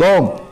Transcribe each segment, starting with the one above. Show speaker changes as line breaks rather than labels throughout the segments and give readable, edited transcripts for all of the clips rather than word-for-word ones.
2,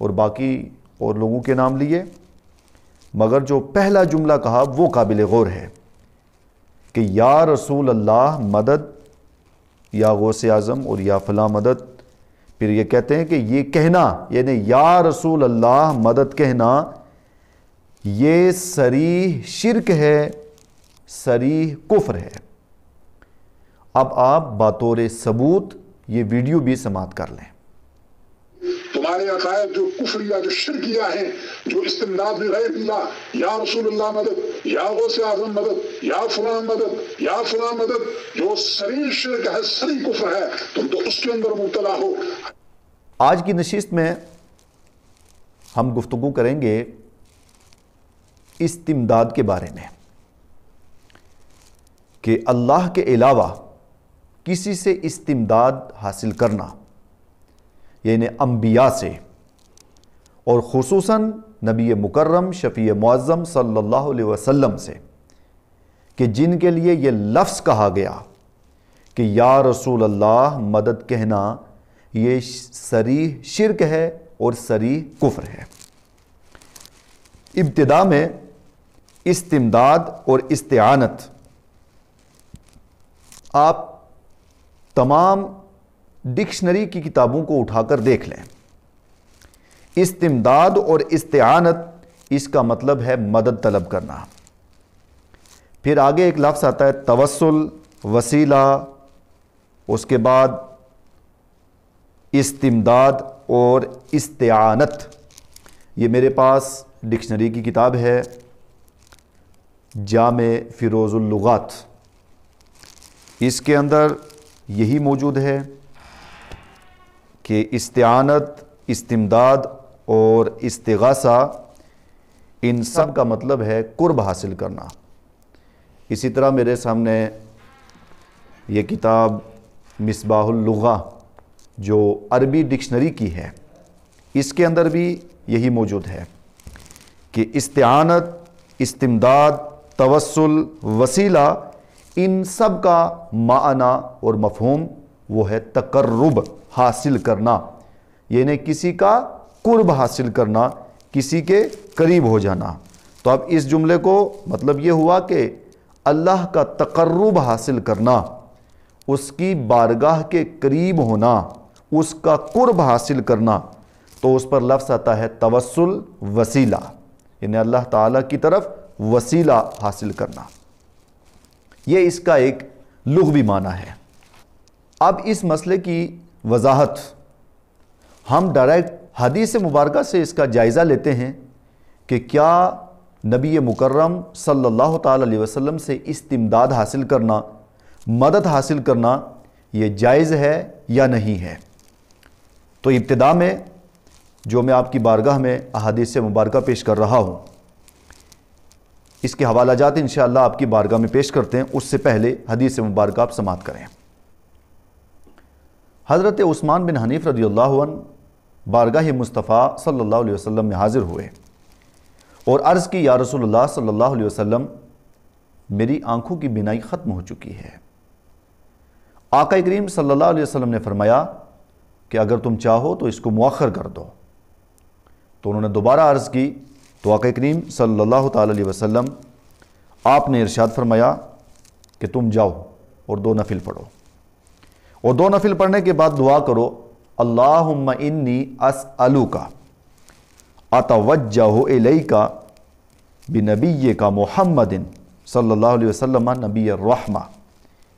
اور باقی اور لوگوں کے نام لیے، مگر جو پہلا جملہ کہا وہ قابل غور ہے کہ یا رسول اللہ مدد، یا غوث اعظم اور یا فلاں مدد۔ پھر یہ کہتے ہیں کہ یہ کہنا، یعنی یا رسول اللہ مدد کہنا، یہ صریح شرک ہے، صریح کفر ہے۔ اب آپ بطور ثبوت یہ ویڈیو بھی سماعت کر لیں۔
تمہارے عقائد جو کفریہ، جو شرکیہ ہیں، جو استمداد بغیر اللہ، یا رسول اللہ مدد، یا غوث اعظم مدد، یا فلاں مدد، یا فلاں مدد، جو صریح شرک ہے، صریح کفر ہے، تم تو اس کے اندر مبتلا ہو۔
آج کی نشست میں ہم گفتگو کریں گے استمداد کے بارے میں، کہ اللہ کے علاوہ کسی سے استمداد حاصل کرنا، یعنی انبیاء سے، اور خصوصاً نبی مکرم شفیع معظم صلی اللہ علیہ وسلم سے، کہ جن کے لیے یہ لفظ کہا گیا کہ یا رسول اللہ مدد کہنا، یہ صریح شرک ہے اور صریح کفر ہے۔ ابتدا میں استمداد اور استعانت، آپ تمام ڈکشنری کی کتابوں کو اٹھا کر دیکھ لیں۔ استمداد اور استعانت، اس کا مطلب ہے مدد طلب کرنا۔ پھر آگے ایک لفظ آتا ہے توسل، وسیلہ، اس کے بعد استمداد اور استعانت۔ یہ میرے پاس ڈکشنری کی کتاب ہے جامع فیروز اللغات، اس کے اندر یہی موجود ہے کہ استعانت، استمداد اور استغاثہ، ان سب کا مطلب ہے قرب حاصل کرنا۔ اسی طرح میرے سامنے یہ کتاب مصباح اللغہ جو عربی ڈکشنری کی ہے، اس کے اندر بھی یہی موجود ہے کہ استعانت، استمداد، توسل، وسیلہ، ان سب کا معنی اور مفہوم وہ ہے تقرب حاصل کرنا، یعنی کسی کا قرب حاصل کرنا، کسی کے قریب ہو جانا۔ تو اب اس جملے کو مطلب یہ ہوا کہ اللہ کا تقرب حاصل کرنا، اس کی بارگاہ کے قریب ہونا، اس کا قرب حاصل کرنا، تو اس پر لفظ آتا ہے توسل، وسیلہ، یعنی اللہ تعالیٰ کی طرف وسیلہ حاصل کرنا۔ یہ اس کا ایک لغوی معنی ہے۔ اب اس مسئلے کی وضاحت ہم ڈائریکٹ حدیث مبارکہ سے اس کا جائزہ لیتے ہیں کہ کیا نبی مکرم صلی اللہ تعالی علیہ وسلم سے استمداد حاصل کرنا، مدد حاصل کرنا، یہ جائز ہے یا نہیں ہے۔ تو ابتدا میں جو میں آپ کی بارگاہ میں احادیث مبارکہ پیش کر رہا ہوں، اس کے حوالہ جات انشاءاللہ آپ کی بارگاہ میں پیش کرتے ہیں۔ اس سے پہلے حدیث مبارکہ آپ سماعت کریں۔ حضرت عثمان بن حنیف رضی اللہ عنہ بارگاہ مصطفیٰ صلی اللہ علیہ وسلم میں حاضر ہوئے اور عرض کی، یا رسول اللہ صلی اللہ علیہ وسلم، میری آنکھوں کی بینائی ختم ہو چکی ہے۔ آقا کریم صلی اللہ علیہ وسلم نے فرمایا کہ اگر تم چاہو تو اس کو مؤخر کر دو۔ تو انہوں نے دوبارہ عرض کی، تو آقا کریم صلی اللہ تعالی علیہ وسلم آپ نے ارشاد فرمایا کہ تم جاؤ اور 2 نفل پڑھو، اور 2 نفل پڑھنے کے بعد دعا کرو، اللہم انی اسألوک اتوجہ الیک بنبیک محمد صلی اللہ علیہ وسلم نبی الرحمہ،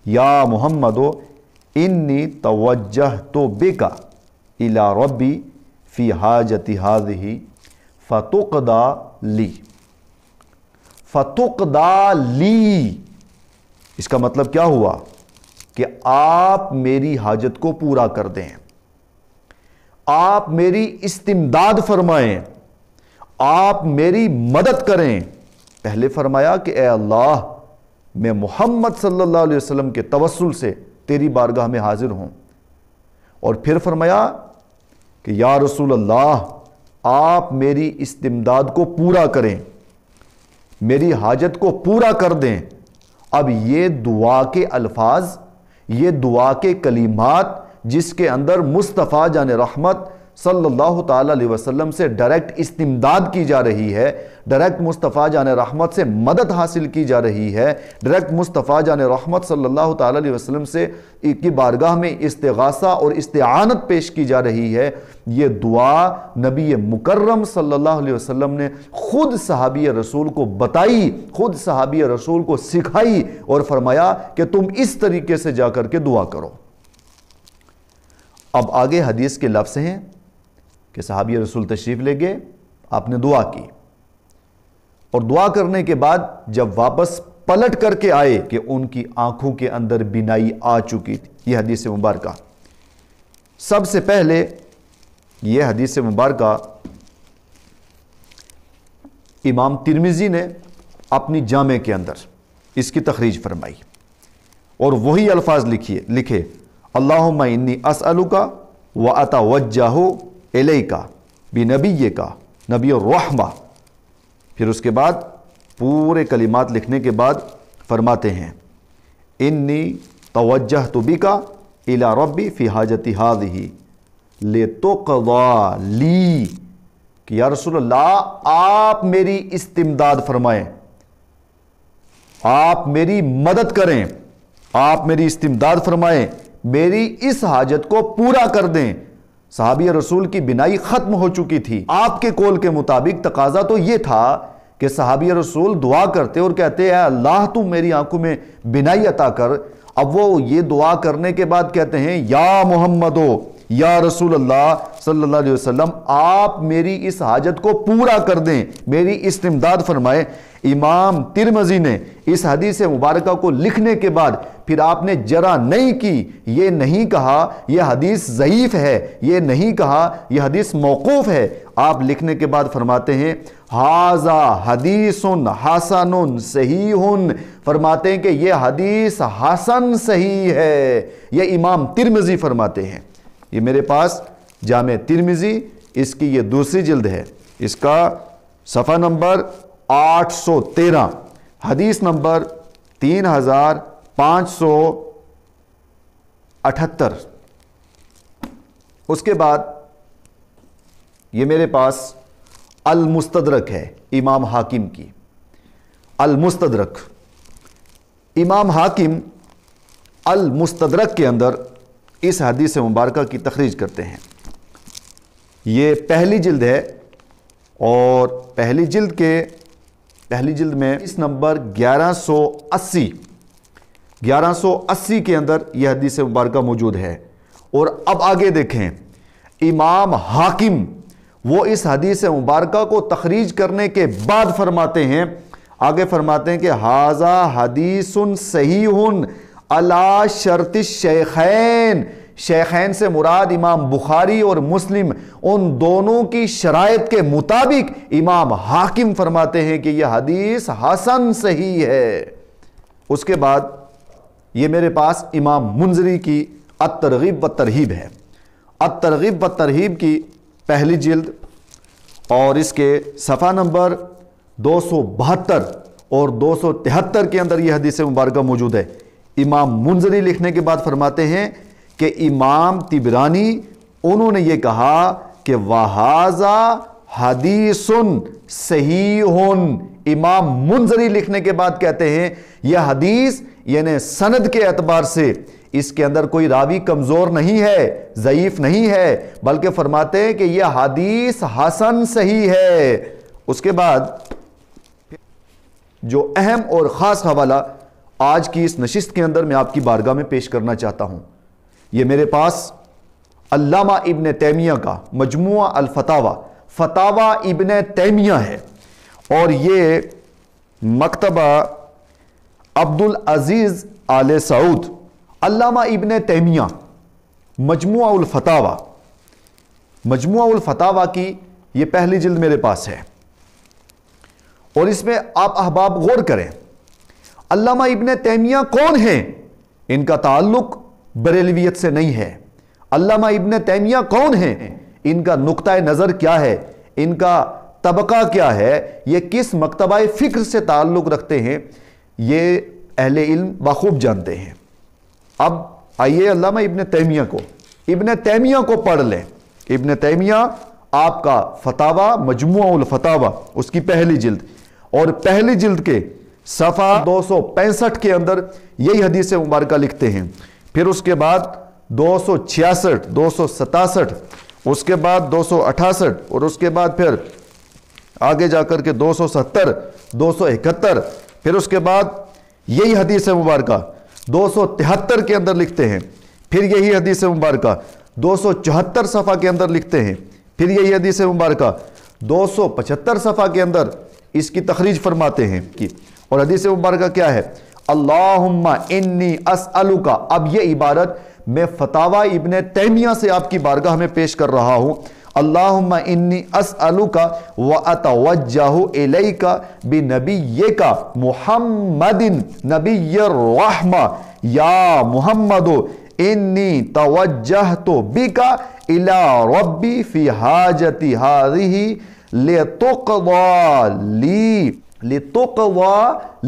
یا محمد انی توجہت بک الی ربی فی حاجتی ہذہ فتقضی لی۔ فتقضی لی، اس کا مطلب کیا ہوا کہ آپ میری حاجت کو پورا کر دیں، آپ میری استمداد فرمائیں، آپ میری مدد کریں۔ پہلے فرمایا کہ اے اللہ، میں محمد صلی اللہ علیہ وسلم کے توسل سے تیری بارگاہ میں حاضر ہوں، اور پھر فرمایا کہ یا رسول اللہ، آپ میری استمداد کو پورا کریں، میری حاجت کو پورا کر دیں۔ اب یہ دعا کے الفاظ، یہ دعا کے کلمات، جس کے اندر مصطفیٰ جان رحمت صلی اللہ تعالی علیہ وسلم سے ڈائریکٹ استمداد کی جا رہی ہے، ڈائریکٹ مصطفیٰ جان رحمت سے مدد حاصل کی جا رہی ہے، ڈائریکٹ مصطفیٰ جان رحمت صلی اللہ تعالی علیہ وسلم سے کی بارگاہ میں استغاثہ اور استعانت پیش کی جا رہی ہے، یہ دعا نبی مکرم صلی اللہ علیہ وسلم نے خود صحابی رسول کو بتائی، خود صحابی رسول کو سکھائی اور فرمایا کہ تم اس طریقے سے جا کر کے دعا کرو۔ اب آگے حدیث کے لفظ ہیں کہ صحابی رسول تشریف لے گئے، آپ نے دعا کی، اور دعا کرنے کے بعد جب واپس پلٹ کر کے آئے کہ ان کی آنکھوں کے اندر بینائی آ چکی تھی۔ یہ حدیث مبارکہ، سب سے پہلے یہ حدیث مبارکہ امام ترمذی نے اپنی جامع کے اندر اس کی تخریج فرمائی اور وہی الفاظ لکھے اللہم انی اسألک واتوجہ الیک بنبیک نبی الرحمہ۔ پھر اس کے بعد پورے کلمات لکھنے کے بعد فرماتے ہیں انی توجہت بک الی ربی فی حاجتی ہذہ لتقضی لی، کہ یا رسول اللہ آپ میری استمداد فرمائیں، آپ میری مدد کریں، آپ میری استمداد فرمائیں، میری اس حاجت کو پورا کر دیں۔ صحابی رسول کی بینائی ختم ہو چکی تھی۔ آپ کے قول کے مطابق تقاضا تو یہ تھا کہ صحابی رسول دعا کرتے اور کہتے اے اللہ تو میری آنکھوں میں بینائی عطا کر۔ اب وہ یہ دعا کرنے کے بعد کہتے ہیں یا محمدو، یا رسول اللہ صلی اللہ علیہ وسلم آپ میری اس حاجت کو پورا کر دیں، میری استمداد فرمائے۔ امام ترمذی نے اس حدیث مبارکہ کو لکھنے کے بعد پھر آپ نے جرا نہیں کی، یہ نہیں کہا یہ حدیث ضعیف ہے، یہ نہیں کہا یہ حدیث موقوف ہے۔ آپ لکھنے کے بعد فرماتے ہیں ھذا حدیث حسن صحیح، فرماتے ہیں کہ یہ حدیث حسن صحیح ہے۔ یہ امام ترمذی فرماتے ہیں۔ یہ میرے پاس جامع ترمذی، اس کی یہ دوسری جلد ہے، اس کا صفحہ نمبر 813، حدیث نمبر 3578۔ اس کے بعد یہ میرے پاس المستدرک ہے امام حاکم کی، المستدرک۔ امام حاکم المستدرک کے اندر اس حدیث مبارکہ کی تخریج کرتے ہیں۔ یہ پہلی جلد ہے اور پہلی جلد میں اس نمبر 1180 کے اندر یہ حدیث مبارکہ موجود ہے۔ اور اب آگے دیکھیں، امام حاکم وہ اس حدیث مبارکہ کو تخریج کرنے کے بعد فرماتے ہیں، آگے فرماتے ہیں کہ ھذا حدیث صحیح علی شرط الشیخین۔ شیخین سے مراد امام بخاری اور مسلم، ان دونوں کی شرائط کے مطابق امام حاکم فرماتے ہیں کہ یہ حدیث حسن صحیح ہے۔ اس کے بعد یہ میرے پاس امام منذری کی الترغیب والترہیب ہے۔ الترغیب والترہیب کی پہلی جلد اور اس کے صفحہ نمبر 272 اور 273 کے اندر یہ حدیث مبارکہ موجود ہے۔ امام منذری لکھنے کے بعد فرماتے ہیں کہ امام طبرانی انہوں نے یہ کہا کہ وَھَذَا حدیث صحیح۔ امام منذری لکھنے کے بعد کہتے ہیں یہ حدیث یعنی سند کے اعتبار سے اس کے اندر کوئی راوی کمزور نہیں ہے، ضعیف نہیں ہے، بلکہ فرماتے ہیں کہ یہ حدیث حسن صحیح ہے۔ اس کے بعد جو اہم اور خاص حوالہ آج کی اس نشست کے اندر میں آپ کی بارگاہ میں پیش کرنا چاہتا ہوں، یہ میرے پاس علامہ ابن تیمیہ کا مجموعہ الفتاوی، فتاوی ابن تیمیہ ہے، اور یہ مکتبہ عبدالعزیز آل سعود، علامہ ابن تیمیہ مجموعہ الفتاوی، مجموعہ الفتاوی کی یہ پہلی جلد میرے پاس ہے، اور اس میں آپ احباب غور کریں علامہ ابن تیمیہ کون ہیں؟ ان کا تعلق بریلویت سے نہیں ہے۔ علامہ ابن تیمیہ کون ہیں؟ ان کا نقطہ نظر کیا ہے؟ ان کا طبقہ کیا ہے؟ یہ کس مکتبہ فکر سے تعلق رکھتے ہیں؟ یہ اہل علم بخوب جانتے ہیں۔ اب آئیے علامہ ابن تیمیہ کو پڑھ لیں۔ ابن تیمیہ آپ کا فتاوا مجموع الفتاوا اس کی پہلی جلد، اور پہلی جلد کے صفحہ 265 کے اندر یہی حدیث مبارکہ لکھتے ہیں۔ پھر اس کے بعد 266 267 اس کے بعد 268 اور اس کے بعد پھر آگے جا کر کے 270 271 پھر اس کے بعد یہی حدیث مبارکہ 273 کے اندر لکھتے ہیں۔ پھر یہی حدیث مبارکہ 274 صفحہ کے اندر لکھتے ہیں۔ پھر یہی حدیث مبارکہ 275 صفحہ کے اندر اس کی تخریج فرماتے ہیں۔ اور حدیث مبارکہ کیا ہے؟ اللہم انی اسألک، اب یہ عبارت میں فتاوا ابن تیمیہ سے آپ کی بارگاہ میں پیش کر رہا ہوں۔ اللہم انی اسألک واتوجہ الیک بنبیک محمد نبی الرحمہ یا محمد انی توجہت بک الی ربی فی حاجتی ہذہ لتقضى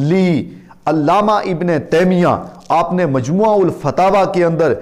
لی۔ علامہ ابن تیمیہ آپ نے مجموع الفتاوا کے اندر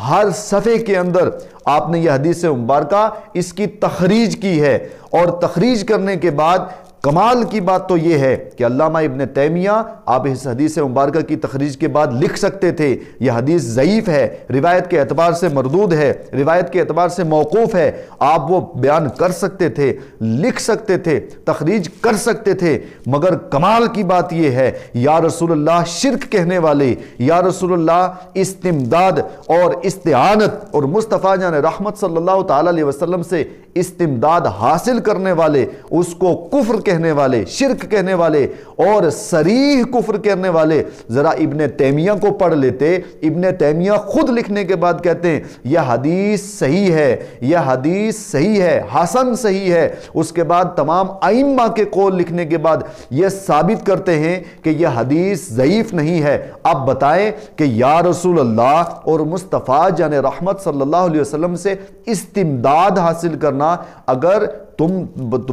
ہر صفحے کے اندر آپ نے یہ حدیث مبارکہ اس کی تخریج کی ہے، اور تخریج کرنے کے بعد کمال کی بات تو یہ ہے کہ علامہ ابن تیمیہ آپ اس حدیث مبارکہ کی تخریج کے بعد لکھ سکتے تھے یہ حدیث ضعیف ہے، روایت کے اعتبار سے مردود ہے، روایت کے اعتبار سے موقوف ہے، آپ وہ بیان کر سکتے تھے، لکھ سکتے تھے، تخریج کر سکتے تھے، مگر کمال کی بات یہ ہے یا رسول اللہ شرک کہنے والے، یا رسول اللہ استمداد اور استعانت اور مصطفیٰ جان رحمت صلی اللہ تعالی علیہ وسلم سے استمداد حاصل کرنے والے، اس کو کفر کہنے والے، شرک کہنے والے اور صریح کفر کرنے والے ذرا ابن تیمیہ کو پڑھ لیتے۔ ابن تیمیہ خود لکھنے کے بعد کہتے ہیں یہ حدیث صحیح ہے، یہ حدیث صحیح ہے، حسن صحیح ہے۔ اس کے بعد تمام ائمہ کے قول لکھنے کے بعد یہ ثابت کرتے ہیں کہ یہ حدیث ضعیف نہیں ہے۔ اب بتائیں کہ یا رسول اللہ اور مصطفیٰ جان رحمت صلی اللہ علیہ وسلم سے استمداد حاصل کرنا، اگر تم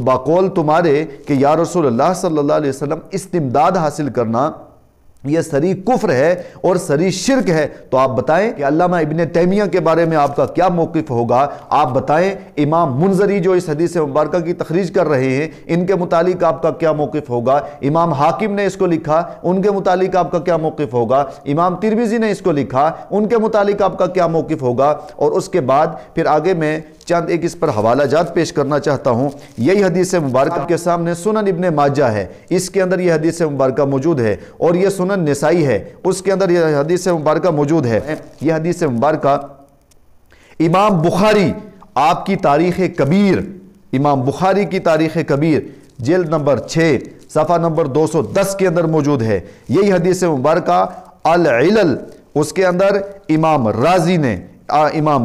باقول تمہارے کہ یا رسول اللہ صلی اللہ علیہ وسلم استمداد حاصل کرنا یہ صریح کفر ہے اور صریح شرک ہے، تو آپ بتائیں کہ علامہ ابن تیمیہ کے بارے میں آپ کا کیا موقف ہوگا؟ آپ بتائیں امام منذری جو اس حدیث مبارکہ کی تخریج کر رہے ہیں ان کے متعلق آپ کا کیا موقف ہوگا؟ امام حاکم نے اس کو لکھا، ان کے متعلق آپ کا کیا موقف ہوگا؟ امام ترمذی نے اس کو لکھا، ان کے متعلق آپ کا کیا موقف ہوگا؟ اور اس کے بعد پھر آگے میں چند ایک اس پر حوالہ جات پیش کرنا چاہتا ہوں۔ یہی حدیث مبارکہ کے سامنے سنن ابن ماجہ ہے، اس کے اندر یہ حدیث مبارکہ موجود ہے، اور یہ سنن نسائی ہے، اس کے اندر یہ حدیث مبارکہ موجود ہے۔ یہ حدیث مبارکہ امام بخاری آپ کی تاریخ کبیر، امام بخاری کی تاریخ کبیر جلد نمبر 6 صفحہ نمبر 210 کے اندر موجود ہے۔ یہی حدیث مبارکہ العلل اس کے اندر امام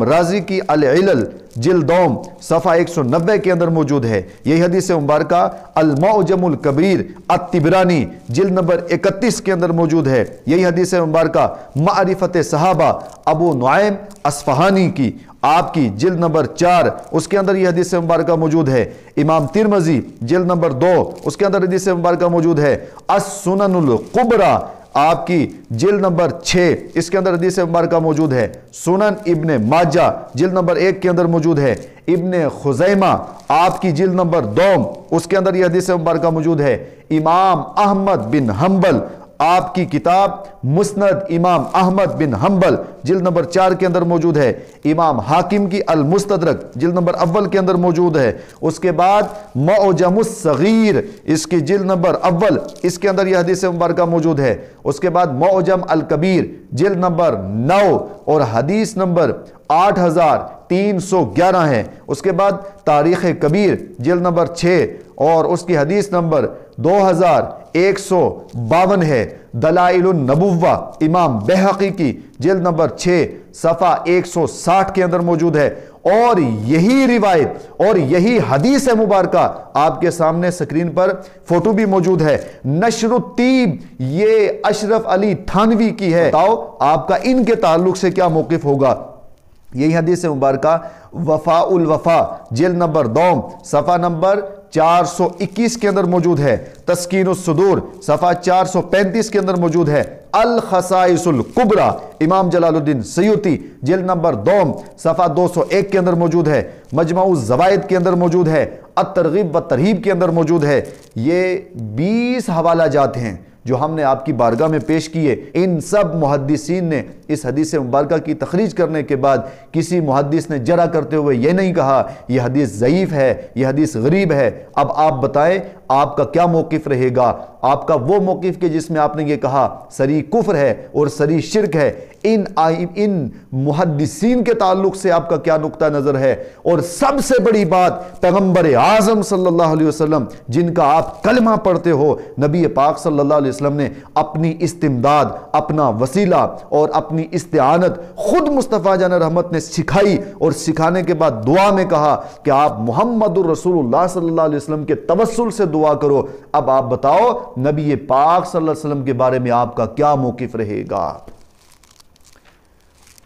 رازی کی العلل جلد دوم صفحہ 190 کے اندر موجود ہے۔ یہی حدیث مبارکہ المعجم الکبیر الطبرانی جلد نمبر 31 کے اندر موجود ہے۔ یہی حدیث مبارکہ معرفت صحابہ ابو نعیم اصفہانی کی آپ کی جلد نمبر 4 اس کے اندر یہ حدیث مبارکہ موجود ہے۔ امام ترمذی جلد نمبر 2 اس کے اندر حدیث مبارکہ موجود ہے۔ السنن الکبریٰ آپ کی جلد نمبر 6 اس کے اندر حدیث مبارکہ موجود ہے۔ سنن ابن ماجہ جلد نمبر 1 کے اندر موجود ہے۔ ابن خزیمہ آپ کی جلد نمبر 2 اس کے اندر یہ حدیث مبارکہ موجود ہے۔ امام احمد بن حنبل آپ کی کتاب مسند امام احمد بن حنبل جلد نمبر 4 کے اندر موجود ہے۔ امام حاکم کی المستدرک جلد نمبر 1 کے اندر موجود ہے۔ اس کے بعد معجم الصغیر اس کی جلد نمبر 1 اس کے اندر یہ حدیث مبارکہ موجود ہے۔ اس کے بعد معجم الکبیر جلد نمبر 9 اور حدیث نمبر 8311 ہے۔ اس کے بعد تاریخ کبیر جلد نمبر 6 اور اس کی حدیث نمبر 2152 ہے۔ دلائل النبوہ امام بہقی کی جلد نمبر 6 صفحہ 160 کے اندر موجود ہے۔ اور یہی روایت اور یہی حدیث مبارکہ آپ کے سامنے سکرین پر فوٹو بھی موجود ہے۔ نشر الطیب یہ اشرف علی تھانوی کی ہے، بتاؤ آپ کا ان کے تعلق سے کیا موقف ہوگا؟ یہی حدیث مبارکہ وفاء الوفا جلد نمبر 2 صفحہ نمبر 421 کے اندر موجود ہے، تسکین الصدور صفحہ 435 کے اندر موجود ہے، الخصائص الکبریٰ امام جلال الدین سیوطی جلد نمبر 2 صفحہ 201 کے اندر موجود ہے، مجمع الزوائد کے اندر موجود ہے، الترغیب و ترہیب کے اندر موجود ہے۔ یہ 20 حوالہ جات ہیں جو ہم نے آپ کی بارگاہ میں پیش کیے۔ ان سب محدثین نے اس حدیث مبارکہ کی تخریج کرنے کے بعد کسی محدث نے جرح کرتے ہوئے یہ نہیں کہا یہ حدیث ضعیف ہے، یہ حدیث غریب ہے۔ اب آپ بتائیں آپ کا کیا موقف رہے گا؟ آپ کا وہ موقف کہ جس میں آپ نے یہ کہا صریح کفر ہے اور صریح شرک ہے، ان محدثین کے تعلق سے آپ کا کیا نقطہ نظر ہے؟ اور سب سے بڑی بات، پیغمبر اعظم صلی اللہ علیہ وسلم جن کا آپ کلمہ پڑھتے ہو، نبی پاک صلی اللہ علیہ وسلم نے اپنی استمداد، اپنا وسیلہ اور اپنی استعانت خود مصطفیٰ جان رحمت نے سکھائی، اور سکھانے کے بعد دعا میں کہا کہ آپ محمد الرسول اللہ صلی اللہ علیہ وسلم کے توسل سے دعا کرو۔ اب آپ بتاؤ نبی پاک صلی اللہ علیہ وسلم کے بارے میں آپ کا کیا موقف رہے گا؟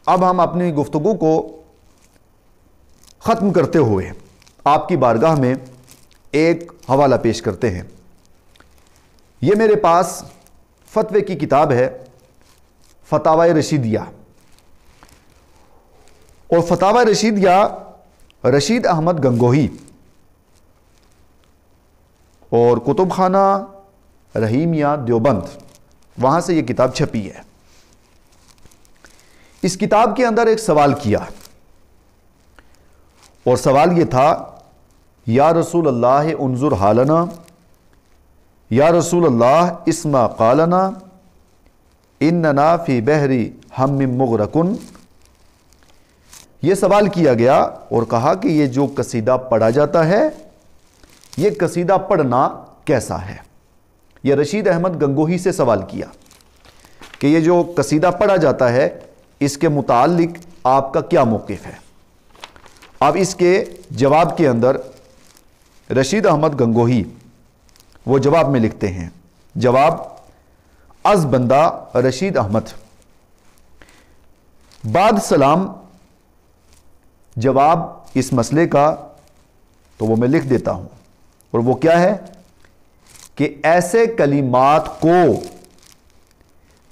اب ہم اپنی گفتگو کو ختم کرتے ہوئے آپ کی بارگاہ میں ایک حوالہ پیش کرتے ہیں۔ یہ میرے پاس فتوے کی کتاب ہے، فتاوی رشیدیہ، اور فتاوی رشیدیہ رشید احمد گنگوہی اور کتب خانہ رحیمیہ دیوبند، وہاں سے یہ کتاب چھپی ہے۔ اس کتاب کے اندر ایک سوال کیا، اور سوال یہ تھا، یا رسول اللہ انظر حالنا، یا رسول اللہ اسمع قالنا، اننا فی بحری ہم مغرقن۔ یہ سوال کیا گیا اور کہا کہ یہ جو قصیدہ پڑھا جاتا ہے، یہ قصیدہ پڑھنا کیسا ہے؟ یہ رشید احمد گنگوہی سے سوال کیا کہ یہ جو قصیدہ پڑھا جاتا ہے اس کے متعلق آپ کا کیا موقف ہے؟ اب اس کے جواب کے اندر رشید احمد گنگوہی وہ جواب میں لکھتے ہیں، جواب از بندہ رشید احمد، بعد سلام جواب اس مسئلے کا تو وہ میں لکھ دیتا ہوں، اور وہ کیا ہے کہ ایسے کلمات کو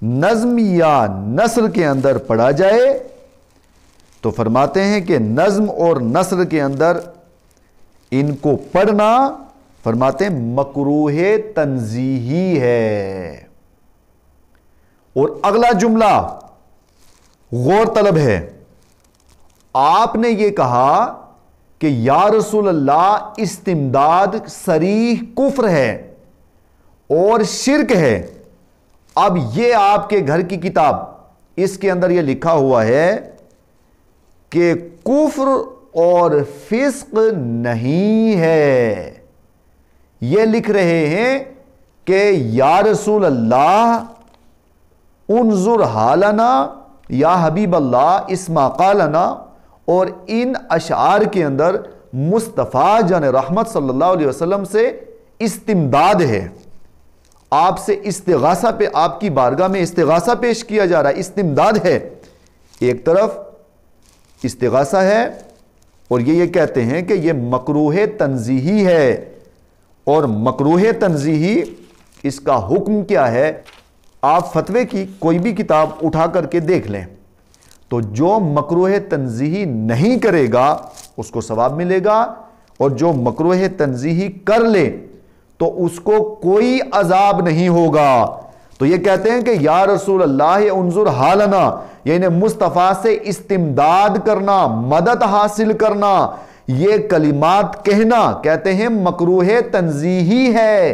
نظم یا نثر کے اندر پڑھا جائے تو فرماتے ہیں کہ نظم اور نثر کے اندر ان کو پڑھنا فرماتے ہیں مکروہ تنزیہی ہے۔ اور اگلا جملہ غور طلب ہے، آپ نے یہ کہا کہ یا رسول اللہ استمداد صریح کفر ہے اور شرک ہے۔ اب یہ آپ کے گھر کی کتاب، اس کے اندر یہ لکھا ہوا ہے کہ کفر اور فسق نہیں ہے۔ یہ لکھ رہے ہیں کہ یا رسول اللہ انظر حالنا، یا حبیب اللہ اسمع قالنا، اور ان اشعار کے اندر مصطفیٰ جان رحمت صلی اللہ علیہ وسلم سے استمداد ہے، آپ سے استغاثہ پہ، آپ کی بارگاہ میں استغاثہ پیش کیا جا رہا ہے، استمداد ہے۔ ایک طرف استغاثہ ہے اور یہ کہتے ہیں کہ یہ مکروہ تنزیہی ہے، اور مکروہ تنزیہی اس کا حکم کیا ہے؟ آپ فتوے کی کوئی بھی کتاب اٹھا کر کے دیکھ لیں تو جو مکروہ تنزیہی نہیں کرے گا اس کو ثواب ملے گا، اور جو مکروہ تنزیہی کر لے تو اس کو کوئی عذاب نہیں ہوگا۔ تو یہ کہتے ہیں کہ یا رسول اللہ انظر حالنا، یعنی مصطفیٰ سے استمداد کرنا، مدد حاصل کرنا، یہ کلمات کہنا کہتے ہیں مکروہ تنزیہی ہے۔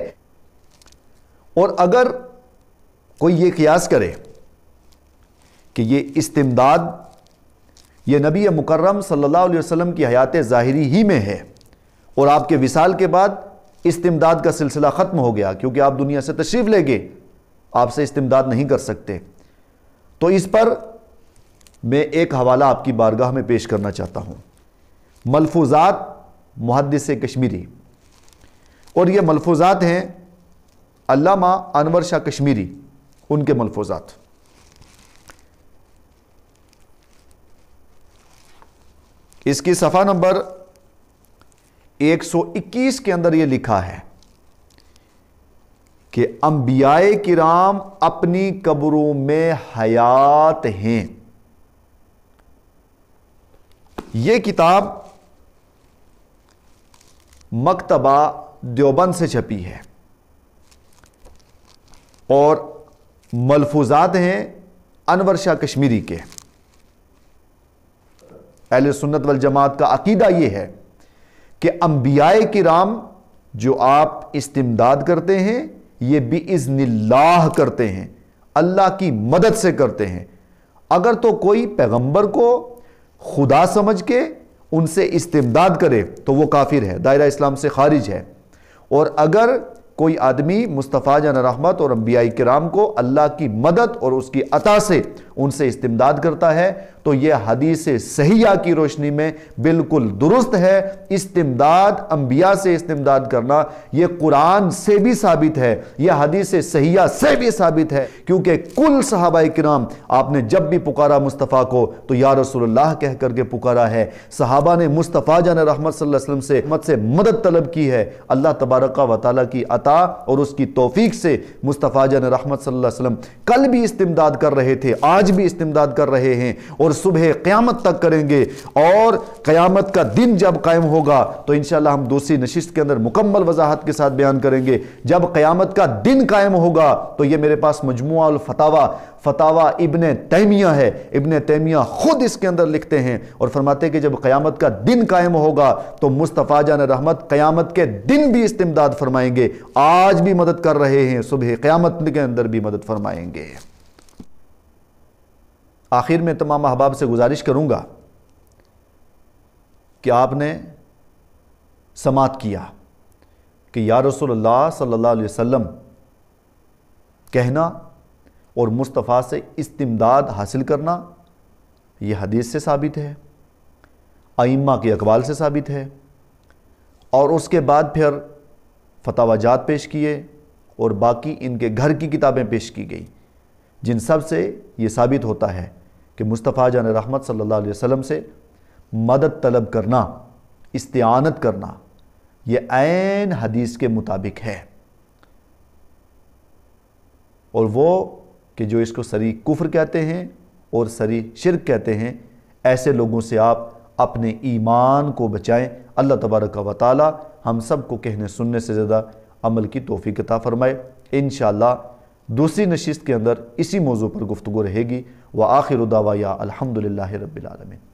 اور اگر کوئی یہ قیاس کرے کہ یہ استمداد یہ نبی مکرم صلی اللہ علیہ وسلم کی حیات ظاہری ہی میں ہے، اور آپ کے وصال کے بعد استمداد کا سلسلہ ختم ہو گیا کیونکہ آپ دنیا سے تشریف لے گئے، آپ سے استمداد نہیں کر سکتے، تو اس پر میں ایک حوالہ آپ کی بارگاہ میں پیش کرنا چاہتا ہوں، ملفوظات محدث کشمیری، اور یہ ملفوظات ہیں علامہ انور شاہ کشمیری، ان کے ملفوظات۔ اس کی صفحہ نمبر 121 کے اندر یہ لکھا ہے کہ انبیاء کرام اپنی قبروں میں حیات ہیں۔ یہ کتاب مکتبہ دیوبند سے چھپی ہے اور ملفوظات ہیں انور شاہ کشمیری کے۔ اہل سنت والجماعت کا عقیدہ یہ ہے کہ انبیاء کرام جو آپ استمداد کرتے ہیں یہ بِإِذْنِ اللہ کرتے ہیں، اللہ کی مدد سے کرتے ہیں۔ اگر تو کوئی پیغمبر کو خدا سمجھ کے ان سے استمداد کرے تو وہ کافر ہے، دائرہ اسلام سے خارج ہے۔ اور اگر کوئی آدمی مصطفیٰ جان رحمت اور انبیاء کرام کو اللہ کی مدد اور اس کی عطا سے ان سے استمداد کرتا ہے تو یہ حدیث صحیحہ کی روشنی میں بالکل درست ہے۔ استمداد، انبیاء سے استمداد کرنا یہ قرآن سے بھی ثابت ہے، یہ حدیث صحیحہ سے بھی ثابت ہے، کیونکہ کل صحابہ کرام آپ نے جب بھی پکارا مصطفیٰ کو تو یا رسول اللہ کہہ کر کے پکارا ہے۔ صحابہ نے مصطفیٰ جان رحمت صلی اللہ علیہ وسلم سے مدد طلب کی ہے۔ اللہ تبارک و تعالیٰ کی عطا اور اس کی توفیق سے مصطفیٰ جان رحمت صلی اللہ علیہ وسلم کل بھی استمداد کر رہے تھے، آج بھی استمداد کر رہے ہیں اور صبح قیامت تک کریں گے۔ اور قیامت کا دن جب قائم ہوگا تو انشاءاللہ ہم دوسری نشست کے اندر مکمل وضاحت کے ساتھ بیان کریں گے۔ جب قیامت کا دن قائم ہوگا تو یہ میرے پاس مجموعہ الفتاوی فتاوی ابن تیمیہ ہے، ابن تیمیہ خود اس کے اندر لکھتے ہیں اور فرماتے ہیں کہ جب قیامت کا دن قائم ہوگا تو مصطفیٰ جان رحمت قیامت کے دن بھی استمداد فرمائیں گے، آج بھی مدد کر رہے ہیں، صبح قیامت کے اندر بھی مدد فرمائیں گے۔ آخر میں تمام احباب سے گزارش کروں گا کہ آپ نے سماعت کیا کہ یا رسول اللہ صلی اللہ علیہ وسلم کہنا اور مصطفیٰ سے استمداد حاصل کرنا یہ حدیث سے ثابت ہے، ائمہ کے اقوال سے ثابت ہے، اور اس کے بعد پھر فتاوی جات پیش کیے اور باقی ان کے گھر کی کتابیں پیش کی گئی، جن سب سے یہ ثابت ہوتا ہے کہ مصطفیٰ جان رحمت صلی اللہ علیہ وسلم سے مدد طلب کرنا، استعانت کرنا یہ عین حدیث کے مطابق ہے۔ اور وہ کہ جو اس کو صریح کفر کہتے ہیں اور صریح شرک کہتے ہیں، ایسے لوگوں سے آپ اپنے ایمان کو بچائیں۔ اللہ تبارک و تعالی ہم سب کو کہنے سننے سے زیادہ عمل کی توفیق عطا فرمائے۔ انشاءاللہ دوسری نشست کے اندر اسی موضوع پر گفتگو رہے گی۔ وآخر دعوایا الحمدللہ رب العالمین۔